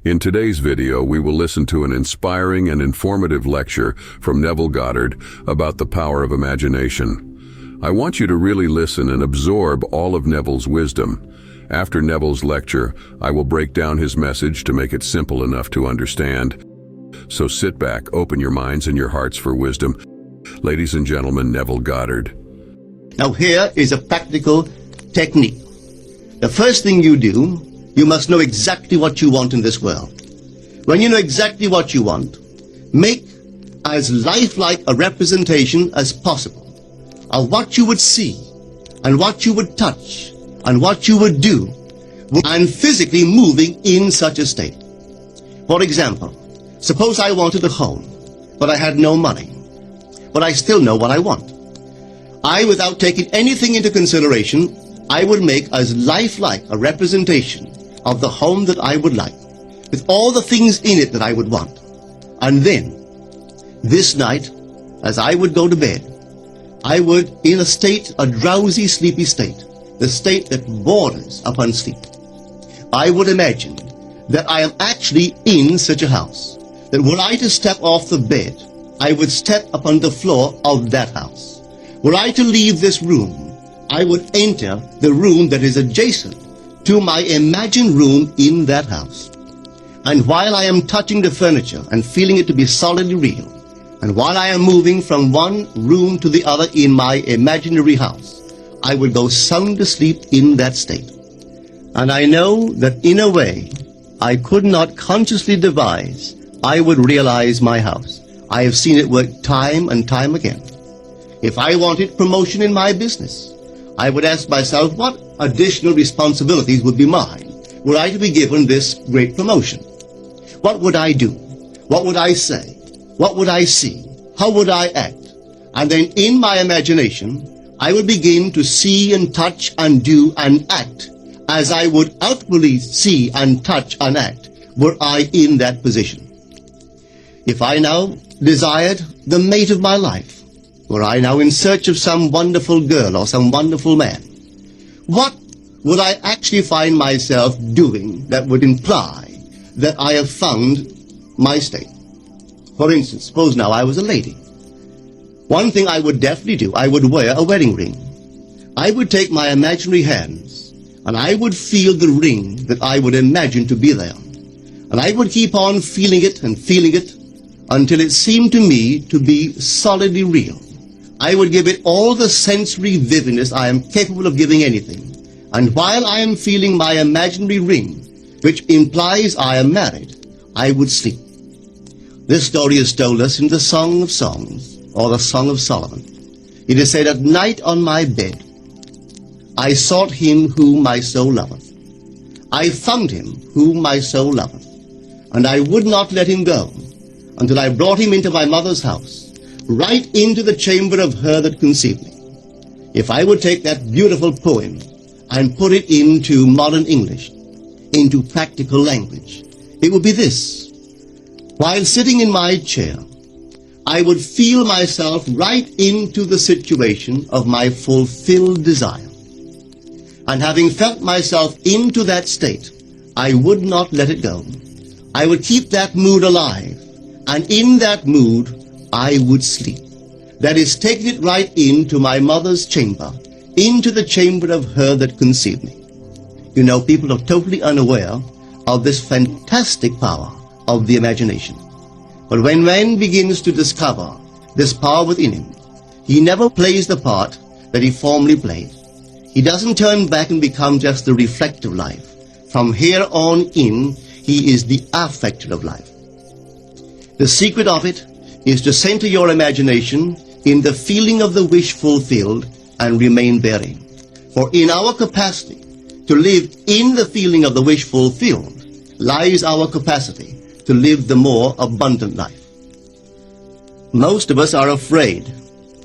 In today's video, we will listen to an inspiring and informative lecture from Neville Goddard about the power of imagination. I want you to really listen and absorb all of Neville's wisdom. After Neville's lecture, I will break down his message to make it simple enough to understand. So sit back, open your minds and your hearts for wisdom. Ladies and gentlemen, Neville Goddard. Now here is a practical technique. The first thing you do, you must know exactly what you want in this world. When you know exactly what you want, make as lifelike a representation as possible of what you would see and what you would touch and what you would do and physically moving in such a state. For example, suppose I wanted a home, but I had no money, but I still know what I want. I, without taking anything into consideration, I would make as lifelike a representation of the home that I would like, with all the things in it that I would want. And then, this night, as I would go to bed, I would, in a drowsy, sleepy state, the state that borders upon sleep, I would imagine that I am actually in such a house, that were I to step off the bed, I would step upon the floor of that house. Were I to leave this room, I would enter the room that is adjacent to my imagined room in that house. And while I am touching the furniture and feeling it to be solidly real, and while I am moving from one room to the other in my imaginary house, I would go sound asleep in that state. And I know that in a way I could not consciously devise, I would realize my house. I have seen it work time and time again. If I wanted promotion in my business, I would ask myself what additional responsibilities would be mine were I to be given this great promotion. What would I do? What would I say? What would I see? How would I act? And then in my imagination, I would begin to see and touch and do and act as I would outwardly see and touch and act were I in that position. If I now desired the mate of my life, were I now in search of some wonderful girl or some wonderful man, what would I actually find myself doing that would imply that I have found my state? For instance, suppose now I was a lady. One thing I would definitely do, I would wear a wedding ring. I would take my imaginary hands and I would feel the ring that I would imagine to be there. And I would keep on feeling it until it seemed to me to be solidly real. I would give it all the sensory vividness I am capable of giving anything. And while I am feeling my imaginary ring, which implies I am married, I would sleep. This story is told us in the Song of Songs, or the Song of Solomon. It is said, "At night on my bed, I sought him whom my soul loveth. I found him whom my soul loveth. And I would not let him go, until I brought him into my mother's house, right into the chamber of her that conceived me." If I would take that beautiful poem and put it into modern English, into practical language, it would be this. While sitting in my chair, I would feel myself right into the situation of my fulfilled desire. And having felt myself into that state, I would not let it go. I would keep that mood alive, and in that mood, I would sleep. That is, taking it right into my mother's chamber, into the chamber of her that conceived me. You know, people are totally unaware of this fantastic power of the imagination. But when man begins to discover this power within him, he never plays the part that he formerly played. He doesn't turn back and become just the reflective life. From here on in, he is the affecter of life. The secret of it is to center your imagination in the feeling of the wish fulfilled and remain therein. For in our capacity to live in the feeling of the wish fulfilled lies our capacity to live the more abundant life. Most of us are afraid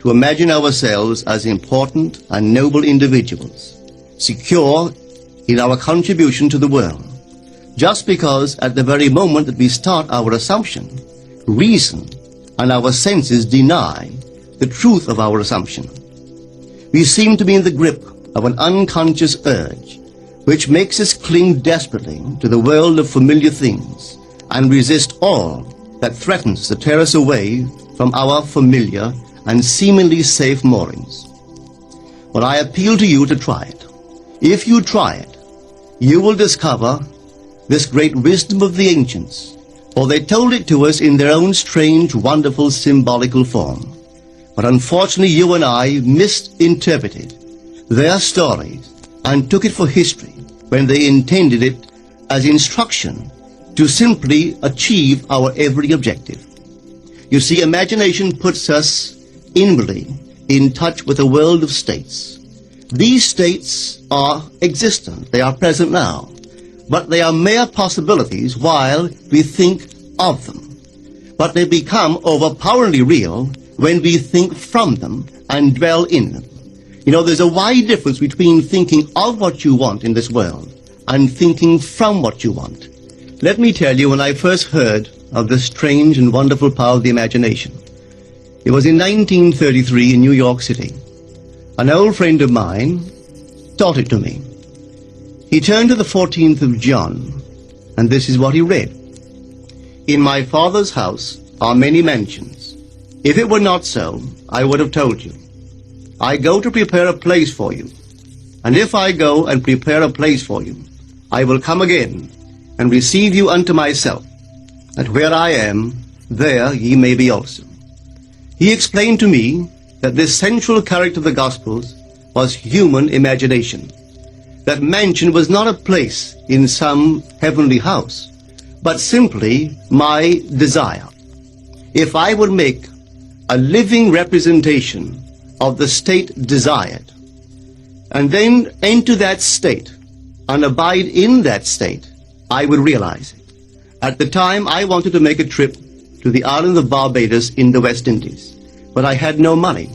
to imagine ourselves as important and noble individuals, secure in our contribution to the world, just because at the very moment that we start our assumption, reason and our senses deny the truth of our assumption. We seem to be in the grip of an unconscious urge which makes us cling desperately to the world of familiar things and resist all that threatens to tear us away from our familiar and seemingly safe moorings. Well, I appeal to you to try it. If you try it, you will discover this great wisdom of the ancients, for they told it to us in their own strange, wonderful, symbolical form. But unfortunately, you and I misinterpreted their stories and took it for history when they intended it as instruction to simply achieve our every objective. You see, imagination puts us inwardly in touch with a world of states. These states are existent, they are present now, but they are mere possibilities while we think of them. But they become overpoweringly real when we think from them and dwell in them. You know, there's a wide difference between thinking of what you want in this world and thinking from what you want. Let me tell you, when I first heard of the strange and wonderful power of the imagination, it was in 1933 in New York City. An old friend of mine taught it to me. He turned to the 14th of John, and this is what he read. In my Father's house are many mansions. If it were not so, I would have told you. I go to prepare a place for you. And if I go and prepare a place for you, I will come again and receive you unto myself, that where I am, there ye may be also. He explained to me that this central character of the Gospels was human imagination. That mansion was not a place in some heavenly house, but simply my desire. If I would make a living representation of the state desired, and then enter that state and abide in that state, I would realize it. At the time, I wanted to make a trip to the island of Barbados in the West Indies, but I had no money.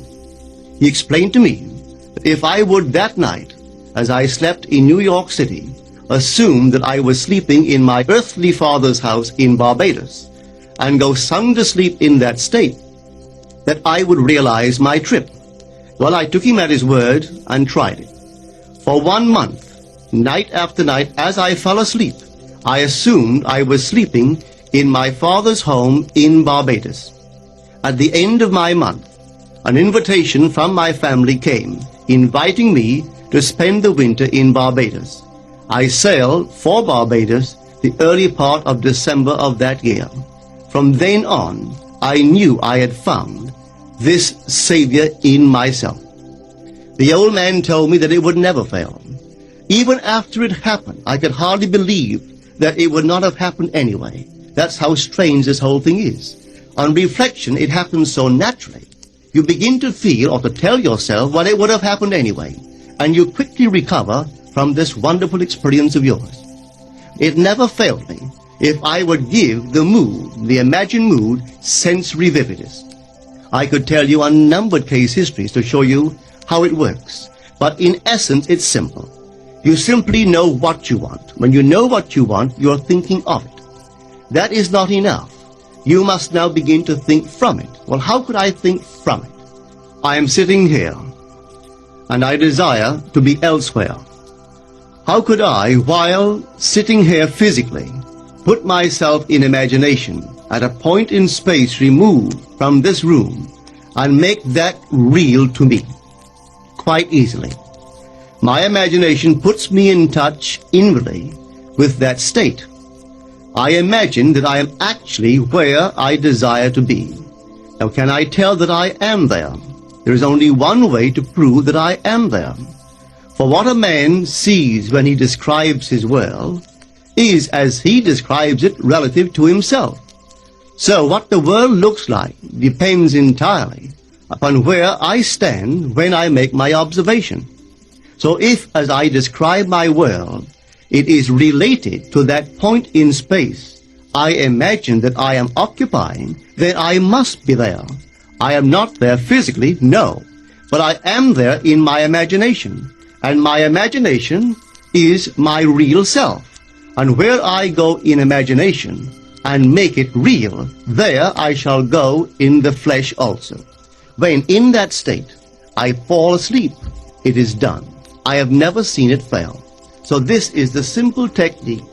He explained to me that if I would that night, as I slept in New York City, assume that I was sleeping in my earthly father's house in Barbados, and go sound asleep in that state, that I would realize my trip. Well, I took him at his word and tried it. For 1 month, night after night, as I fell asleep, I assumed I was sleeping in my father's home in Barbados. At the end of my month, an invitation from my family came, inviting me to spend the winter in Barbados. I sailed for Barbados the early part of December of that year. From then on, I knew I had found this Savior in myself. The old man told me that it would never fail. Even after it happened, I could hardly believe that it would not have happened anyway. That's how strange this whole thing is. On reflection, it happens so naturally. You begin to feel or to tell yourself, well, it would have happened anyway, and you quickly recover from this wonderful experience of yours. It never failed me if I would give the mood, the imagined mood, sensory vividness. I could tell you unnumbered case histories to show you how it works, but in essence, it's simple. You simply know what you want. When you know what you want, you're thinking of it. That is not enough. You must now begin to think from it. Well, how could I think from it? I am sitting here, and I desire to be elsewhere. How could I, while sitting here physically, put myself in imagination at a point in space removed from this room and make that real to me? Quite easily. My imagination puts me in touch inwardly with that state. I imagine that I am actually where I desire to be. Now, can I tell that I am there? There is only one way to prove that I am there. For what a man sees when he describes his world is as he describes it relative to himself. So what the world looks like depends entirely upon where I stand when I make my observation. So if, as I describe my world, it is related to that point in space I imagine that I am occupying, then I must be there. I am not there physically, no, but I am there in my imagination, and my imagination is my real self. And where I go in imagination and make it real, there I shall go in the flesh also. When in that state I fall asleep, it is done. I have never seen it fail. So this is the simple technique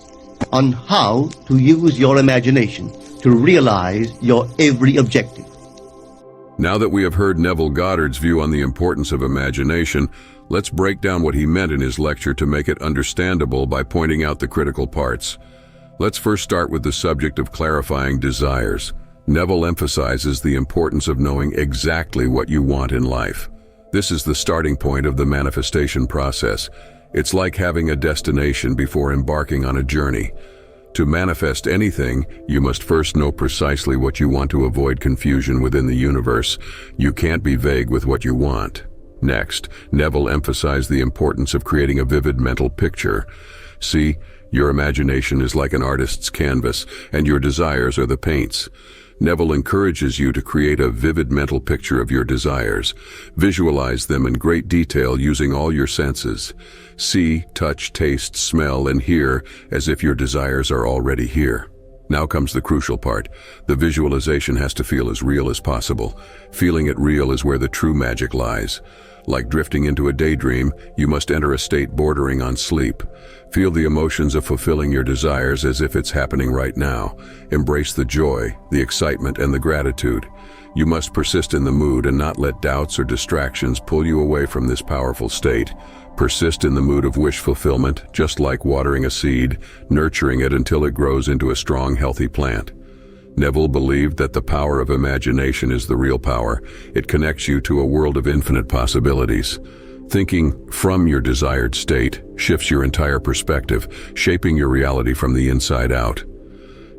on how to use your imagination to realize your every objective. Now that we have heard Neville Goddard's view on the importance of imagination, let's break down what he meant in his lecture to make it understandable by pointing out the critical parts. Let's first start with the subject of clarifying desires. Neville emphasizes the importance of knowing exactly what you want in life. This is the starting point of the manifestation process. It's like having a destination before embarking on a journey. To manifest anything, you must first know precisely what you want to avoid confusion within the universe. You can't be vague with what you want. Next, Neville emphasized the importance of creating a vivid mental picture. See, your imagination is like an artist's canvas, and your desires are the paints. Neville encourages you to create a vivid mental picture of your desires. Visualize them in great detail using all your senses. See, touch, taste, smell, and hear as if your desires are already here. Now comes the crucial part. The visualization has to feel as real as possible. Feeling it real is where the true magic lies. Like drifting into a daydream, you must enter a state bordering on sleep. Feel the emotions of fulfilling your desires as if it's happening right now. Embrace the joy, the excitement, and the gratitude. You must persist in the mood and not let doubts or distractions pull you away from this powerful state. Persist in the mood of wish fulfillment, just like watering a seed, nurturing it until it grows into a strong, healthy plant. Neville believed that the power of imagination is the real power. It connects you to a world of infinite possibilities. Thinking from your desired state shifts your entire perspective, shaping your reality from the inside out.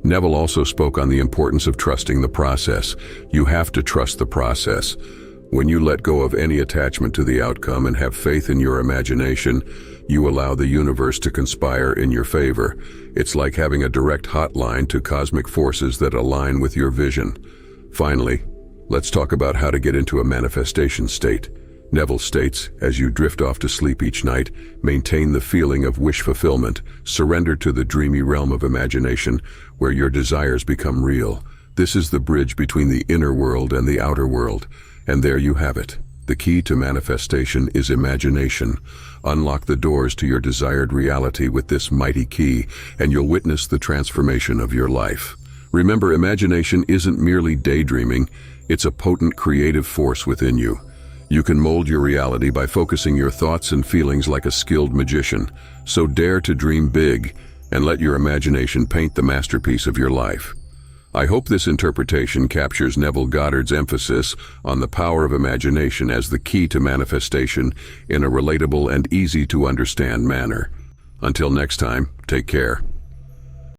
Neville also spoke on the importance of trusting the process. You have to trust the process. When you let go of any attachment to the outcome and have faith in your imagination, you allow the universe to conspire in your favor. It's like having a direct hotline to cosmic forces that align with your vision. Finally, let's talk about how to get into a manifestation state. Neville states, as you drift off to sleep each night, maintain the feeling of wish fulfillment. Surrender to the dreamy realm of imagination, where your desires become real. This is the bridge between the inner world and the outer world. And there you have it. The key to manifestation is imagination. Unlock the doors to your desired reality with this mighty key, and you'll witness the transformation of your life. Remember, imagination isn't merely daydreaming, it's a potent creative force within you. You can mold your reality by focusing your thoughts and feelings like a skilled magician. So dare to dream big, and let your imagination paint the masterpiece of your life. I hope this interpretation captures Neville Goddard's emphasis on the power of imagination as the key to manifestation in a relatable and easy-to-understand manner. Until next time, take care.